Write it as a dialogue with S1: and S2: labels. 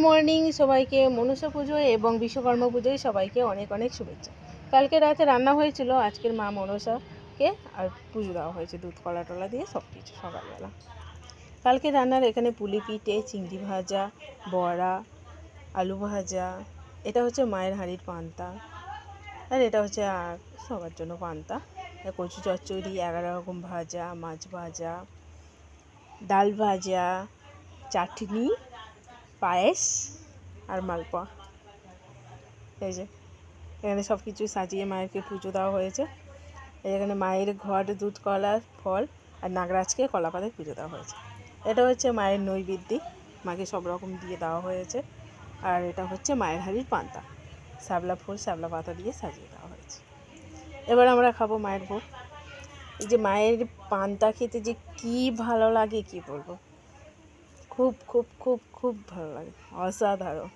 S1: Morning সবাইকে মনসা পুজো এবং বিশ্বকর্মা পুজোয় সবাইকে অনেক অনেক শুভেচ্ছা। কালকে রাতে রান্না হয়েছিল আজকের মা মনসাকে, আর পুজো দেওয়া হয়েছে দুধ কলা টলা দিয়ে সব কিছু সকালবেলা। কালকে রান্নার এখানে পুলি পিঠে, চিংড়ি ভাজা, বড়া, আলু ভাজা, এটা হচ্ছে মায়ের হাঁড়ির পান্তা, আর এটা হচ্ছে আর সবার জন্য পান্তা, কচু চচ্চড়ি, 11 রকম ভাজা, মাছ ভাজা, ডাল ভাজা, চাটনি, পায়েস আর মালপোয়া। এই যে এখানে সব কিছু সাজিয়ে মায়েরকে পুজো দেওয়া হয়েছে। এখানে মায়ের ঘট, দুধ কলা, ফল আর নাগরাজকে কলা পাতায় পুজো দেওয়া হয়েছে। এটা হচ্ছে মায়ের নৈবেদ্য, মাকে সব রকম দিয়ে দেওয়া হয়েছে। আর এটা হচ্ছে মায়ের হাঁড়ির পান্তা, শ্যাবলা ফুল শ্যাবলা পাতা দিয়ে সাজিয়ে দেওয়া হয়েছে। এবার আমরা খাবো মায়ের ভোগ। এই যে মায়ের পান্তা খেতে যে কী ভালো লাগে কি বলবো, খুব খুব খুব খুব ভালো লাগে, অসাধারণ।